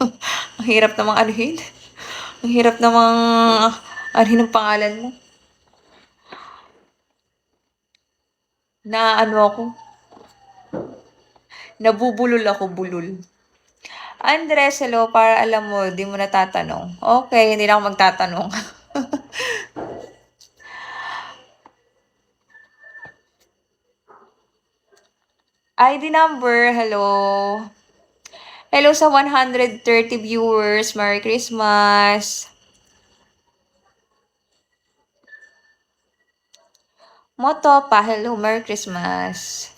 Ang hirap namang anuhin. Ang hirap namang anuhin ang pangalan mo. Na ano ako, nabubulol ako, bulol. Andres, hello, para alam mo, di mo natatanong. Okay, hindi na ako magtatanong. ID number, hello. Hello sa 130 viewers. Merry Christmas. Moto pa, hello, Merry Christmas.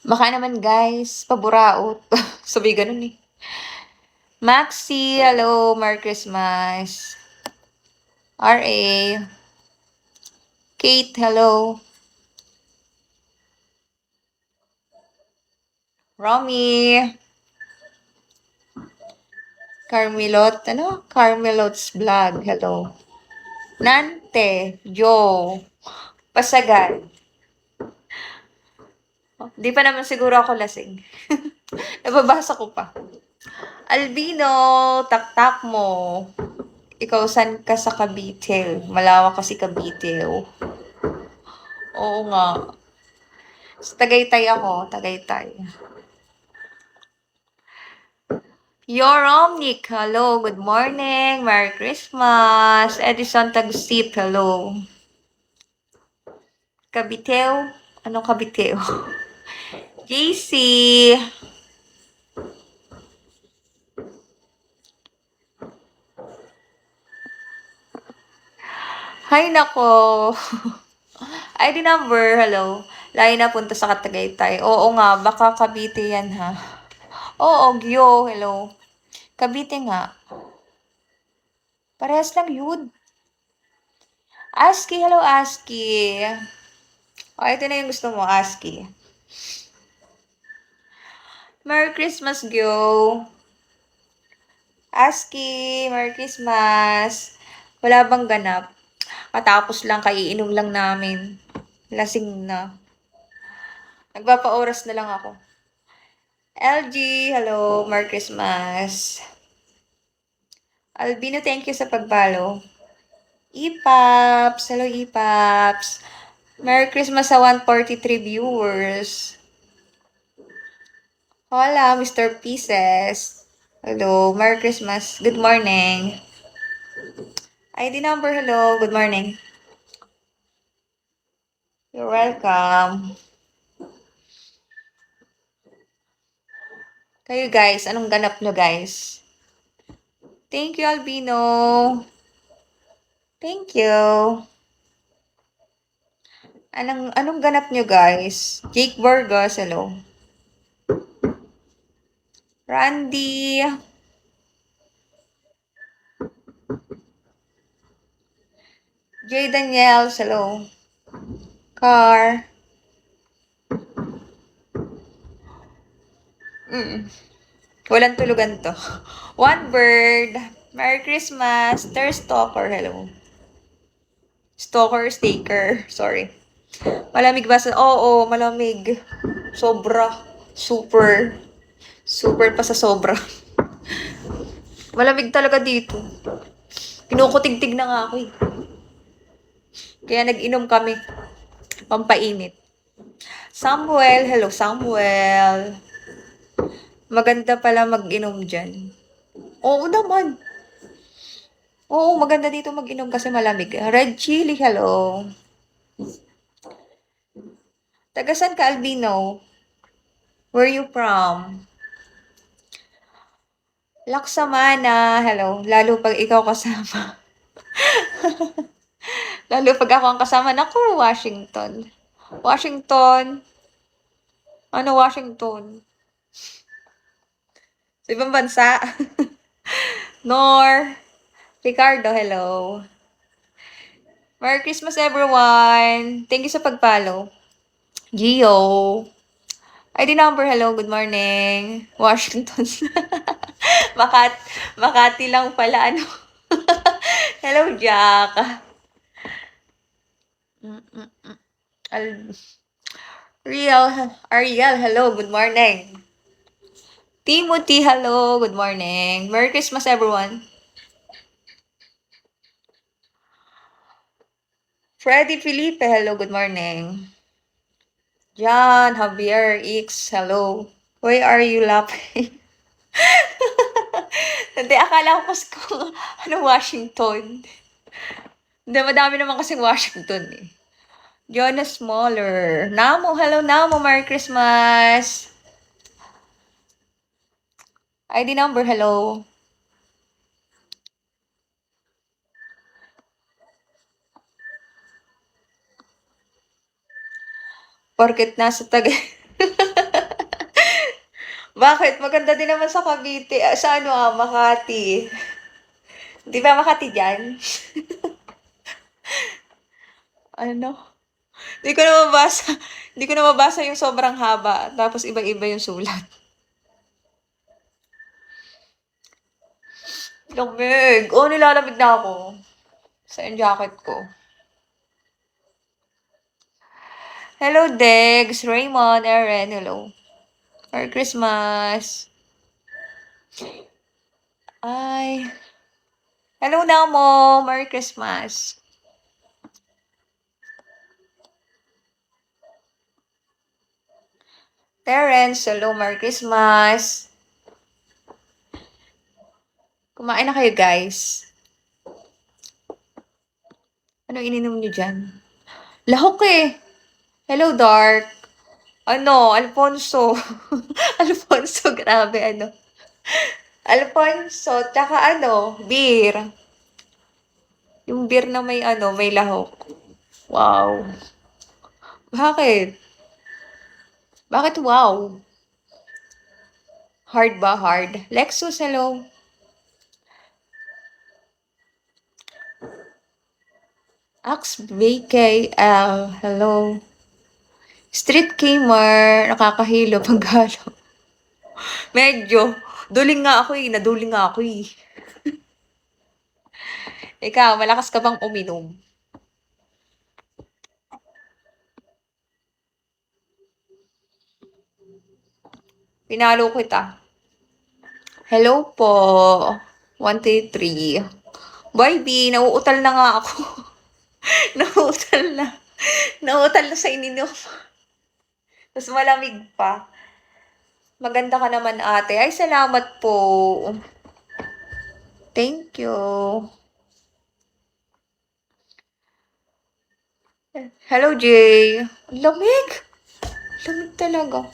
Baka naman guys, paburaot. Sabi ganun eh. Maxi, hello, Merry Christmas. RA. Kate, hello. Romy. Carmelot, ano? Carmelot's vlog, hello. Nante, Joe. Pasagan. Di pa naman siguro ako lasing. Nababasa ko pa. Albino, taktak mo. Ikaw, san ka sa Cavite? Malawak kasi Cavite. Oo nga. Sa Tagaytay ako, Tagaytay. Yoromnik, hello, good morning, Merry Christmas. Edison Tagusip, hello. Caviteo? Anong Caviteo? JC. Hay nako. ID number, hello. Layo na punta sa Tagaytay. Oo nga, baka Cavite yan ha. Oo, Gyo, hello. Cavite nga. Parehas lang yun. Aski, hello Aski. O, ito na yung gusto mo, Aski. Merry Christmas, Gyo. Aski, Merry Christmas. Wala bang ganap? Katapos lang, kaiinom lang namin. Lasing na. Nagpapa-oras na lang ako. LG, hello, Merry Christmas. Albino, thank you sa pag-follow. Epaps, hello Epaps. Merry Christmas sa 143 viewers. Hola, Mr. Pieces. Hello, Merry Christmas. Good morning. ID number, hello, good morning. You're welcome. Kayo guys, anong ganap nyo guys? Thank you, Albino. Thank you. Anong ganap nyo guys? Jake Vargas, hello. Randy. J. Daniel, hello. Car. Walang tulugan to. One bird. Merry Christmas. Third stalker, hello. Stalker, staker. Sorry. Malamig ba sa... Oo, malamig. Sobra. Super. Super pa sa sobra. Malamig talaga dito. Kinukutig-tig na nga ako eh. Kaya nag-inom kami. Pampainit. Samuel. Hello, Samuel. Maganda pala mag-inom dyan. Oo naman. Oo, maganda dito mag-inom kasi malamig. Red chili, hello. Tagasan ka, Albino? Where you from? Laksamana, hello. Lalo pag ikaw kasama. Lalo pag ako ang kasama. Naku, Washington. Washington. Ano Washington? Sa ibang bansa. Nor. Ricardo, hello. Merry Christmas, everyone. Thank you sa pag-follow. Gio. ID number, hello, good morning. Washington. Makati lang pala, ano. Hello, Jack. Mm-mm-mm. Al- Ariel, hello, good morning. Timothy, hello, good morning. Merry Christmas, everyone. Freddy Felipe, hello, good morning. John, Javier, X, hello. Why are you laughing? Hindi, akala ko kasi kung ano, Washington. Hindi, madami naman kasing Washington eh. Jonas Smaller. Namo, hello Namo, Merry Christmas. ID number, hello. Porket nasa Taga... Bakit? Maganda din naman sa Cavite. Sa ano Makati. Di ba Makati dyan? Ano? Di ko na mabasa. Di ko na mabasa yung sobrang haba. Tapos iba-iba yung sulat. Lamig. Oh, nilalamig na ako. Sa yung jacket ko. Hello, Degs, Raymond, Aaron, hello. Merry Christmas. Ay. Hello, Namo. Merry Christmas. Terence, hello, Merry Christmas. Kumain na kayo, guys. Ano ininom niyo dyan? Lahok eh. Hello, Dark. Ano, Alfonso. Alfonso, grabe, ano. Alfonso, tsaka ano, beer. Yung beer na may ano, may lahok. Wow. Bakit? Bakit wow? Hard ba? Hard. Lexus, hello. Ax BKL, hello. Street Gamer, nakakahilo pag galo. Medyo. Duling nga ako eh. Naduling nga ako eh. Ikaw, malakas ka bang uminom? Pinalo kita. Hello po. 123. Boy B, nauutal na nga ako. nauutal na. Nauutal na sa ininom. Tapos malamig pa. Maganda ka naman ate. Ay, salamat po. Thank you. Hello, Jay. Lamig. Lamig talaga.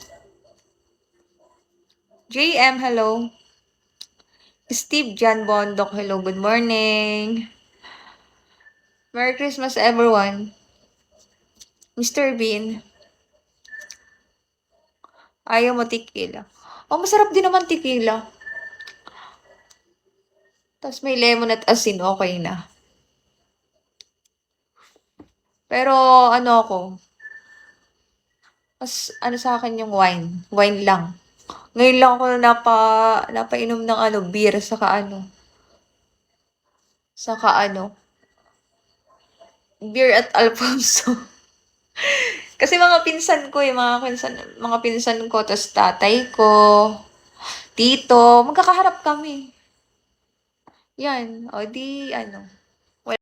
JM, hello. Steve John Bondok, hello, good morning. Merry Christmas, everyone. Mr. Bean, ayaw mo tequila. Oh, masarap din naman tequila. Tapos may lemon at asin, okay na. Pero ano ako, mas ano sa akin yung wine. Wine lang. Ngayon lang ako napainom ng ano, beer, saka ano, beer at Alfonso. Kasi mga pinsan ko, mga pinsan ko, tas tatay ko, tito, magkakaharap kami. Yan, o di, ano.